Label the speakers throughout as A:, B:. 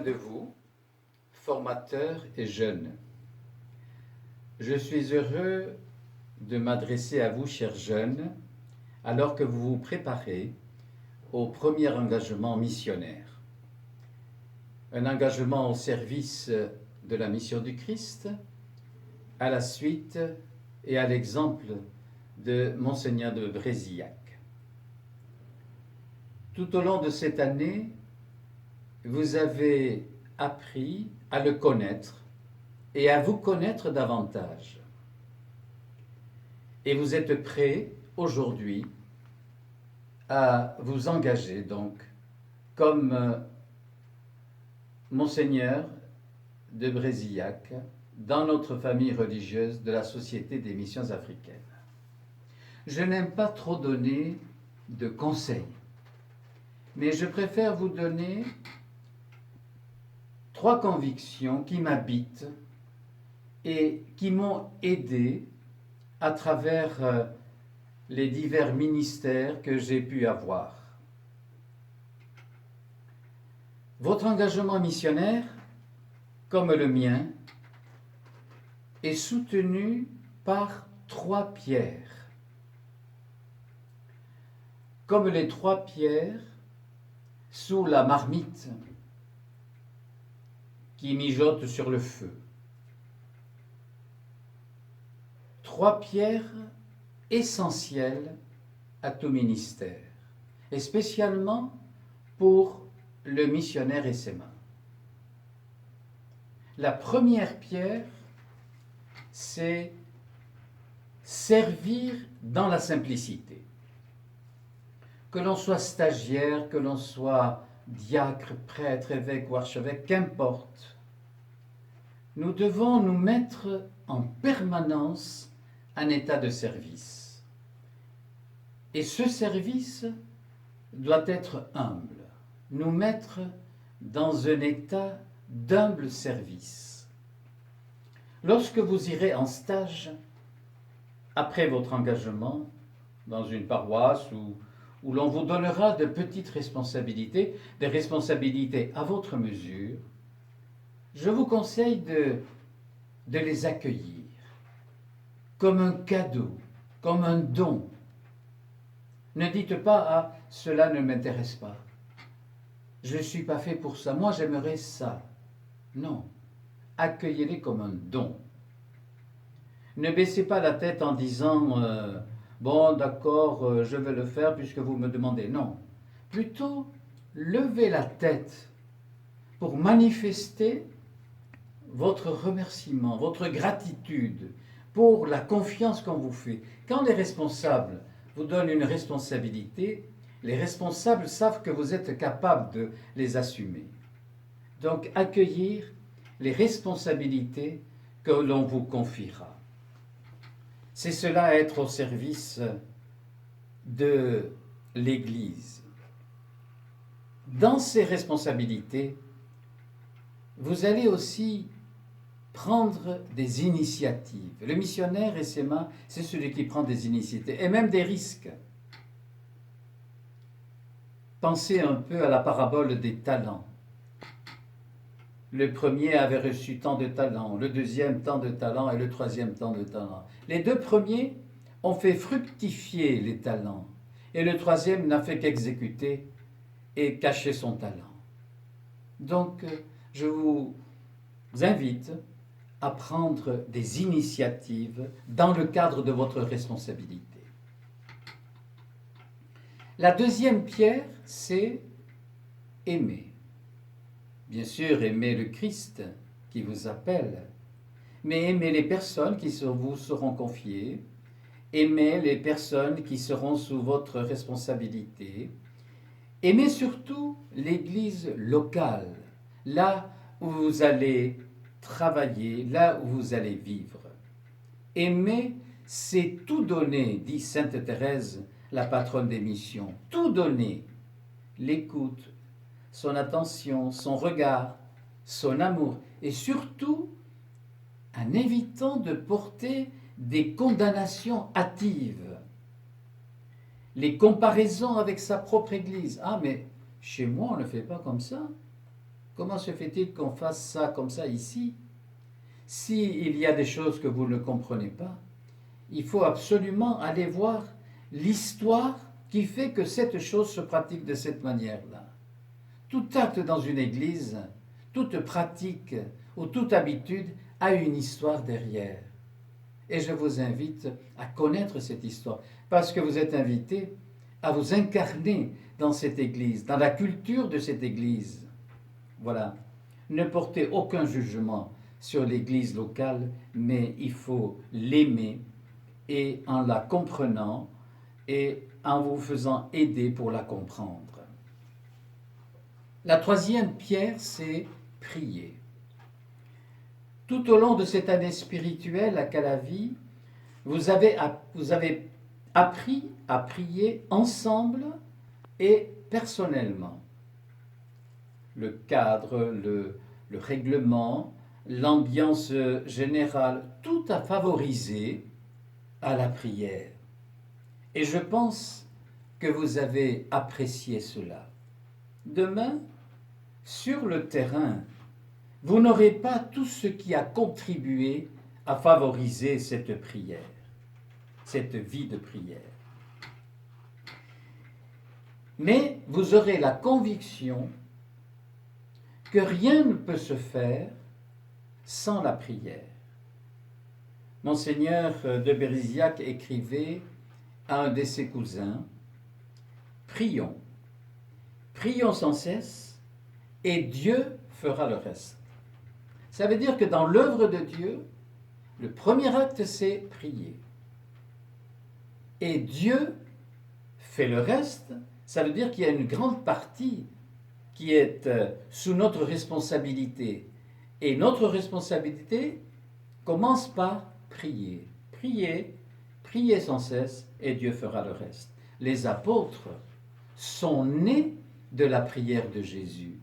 A: de vous, formateurs et jeunes. Je suis heureux de m'adresser à vous, chers jeunes, alors que vous vous préparez au premier engagement missionnaire. Un engagement au service de la mission du Christ, à la suite et à l'exemple de Monseigneur de Brézillac. Tout au long de cette année, vous avez appris à le connaître et à vous connaître davantage. Et vous êtes prêts aujourd'hui à vous engager donc comme Monseigneur de Brézillac dans notre famille religieuse de la Société des missions africaines. Je n'aime pas trop donner de conseils, mais je préfère vous donner 3 convictions qui m'habitent et qui m'ont aidé à travers les divers ministères que j'ai pu avoir. Votre engagement missionnaire, comme le mien, est soutenu par 3 pierres. Comme les 3 pierres sous la marmite qui mijote sur le feu. 3 pierres essentielles à tout ministère, et spécialement pour le missionnaire SMA. La première pierre, c'est servir dans la simplicité. Que l'on soit stagiaire, que l'on soit diacre, prêtre, évêque ou archevêque, qu'importe, nous devons nous mettre en permanence en état de service. Et ce service doit être humble, nous mettre dans un état d'humble service. Lorsque vous irez en stage, après votre engagement dans une paroisse où l'on vous donnera de petites responsabilités, des responsabilités à votre mesure, je vous conseille de les accueillir comme un cadeau, comme un don. Ne dites pas « Ah, cela ne m'intéresse pas. Je ne suis pas fait pour ça. Moi, j'aimerais ça. » Non. Accueillez-les comme un don. Ne baissez pas la tête en disant bon, d'accord, je vais le faire puisque vous me demandez. Non. Plutôt, levez la tête pour manifester votre remerciement, votre gratitude pour la confiance qu'on vous fait. Quand les responsables vous donnent une responsabilité, les responsables savent que vous êtes capable de les assumer. Donc, accueillir les responsabilités que l'on vous confiera. C'est cela être au service de l'Église. Dans ces responsabilités, vous allez aussi prendre des initiatives. Le missionnaire SMA, c'est celui qui prend des initiatives et même des risques. Pensez un peu à la parabole des talents. Le premier avait reçu tant de talents, le deuxième tant de talents et le troisième tant de talents. Les 2 premiers ont fait fructifier les talents et le troisième n'a fait qu'exécuter et cacher son talent. Donc, je vous invite à prendre des initiatives dans le cadre de votre responsabilité. La deuxième pierre, c'est aimer. Bien sûr, aimer le Christ qui vous appelle, mais aimer les personnes qui vous seront confiées, aimer les personnes qui seront sous votre responsabilité, aimer surtout l'Église locale, là où vous allez travailler, là où vous allez vivre. Aimer, c'est tout donner, dit Sainte Thérèse, la patronne des missions. Tout donner, l'écoute, son attention, son regard, son amour, et surtout en évitant de porter des condamnations hâtives, les comparaisons avec sa propre Église. Ah, mais chez moi, on ne fait pas comme ça. Comment se fait-il qu'on fasse ça comme ça ici? S'il y a des choses que vous ne comprenez pas, il faut absolument aller voir l'histoire qui fait que cette chose se pratique de cette manière-là. Tout acte dans une église, toute pratique ou toute habitude a une histoire derrière. Et je vous invite à connaître cette histoire, parce que vous êtes invités à vous incarner dans cette église, dans la culture de cette église. Voilà. Ne portez aucun jugement sur l'église locale, mais il faut l'aimer et en la comprenant et en vous faisant aider pour la comprendre. La troisième pierre, c'est prier. Tout au long de cette année spirituelle à Calavi, vous avez appris à prier ensemble et personnellement. Le cadre, le règlement, l'ambiance générale, tout a favorisé à la prière. Et je pense que vous avez apprécié cela. Demain, sur le terrain, vous n'aurez pas tout ce qui a contribué à favoriser cette prière, cette vie de prière. Mais vous aurez la conviction que rien ne peut se faire sans la prière. Monseigneur de Bériziac écrivait à un de ses cousins, « Prions, prions sans cesse, et Dieu fera le reste. » Ça veut dire que dans l'œuvre de Dieu, le premier acte, c'est prier. Et Dieu fait le reste, ça veut dire qu'il y a une grande partie qui est sous notre responsabilité. Et notre responsabilité commence par prier. Prier, prier sans cesse, et Dieu fera le reste. Les apôtres sont nés de la prière de Jésus.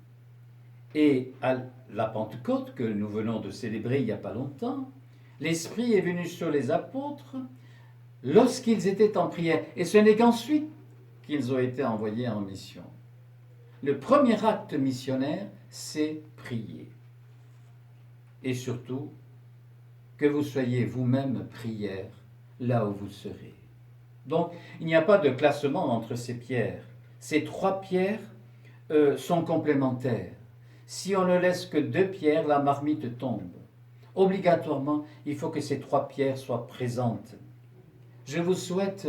A: Et à la Pentecôte, que nous venons de célébrer il n'y a pas longtemps, l'Esprit est venu sur les apôtres lorsqu'ils étaient en prière. Et ce n'est qu'ensuite qu'ils ont été envoyés en mission. Le premier acte missionnaire, c'est prier. Et surtout, que vous soyez vous-même prière là où vous serez. Donc, il n'y a pas de classement entre ces pierres. Ces trois pierres sont complémentaires. Si on ne laisse que deux pierres, la marmite tombe. Obligatoirement, il faut que ces trois pierres soient présentes. Je vous souhaite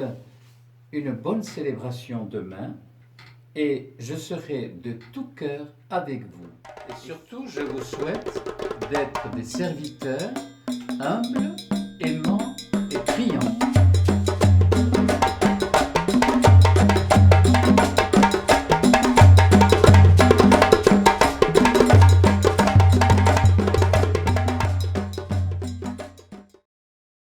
A: une bonne célébration demain et je serai de tout cœur avec vous. Et surtout, je vous souhaite d'être des serviteurs humbles, aimants et priants.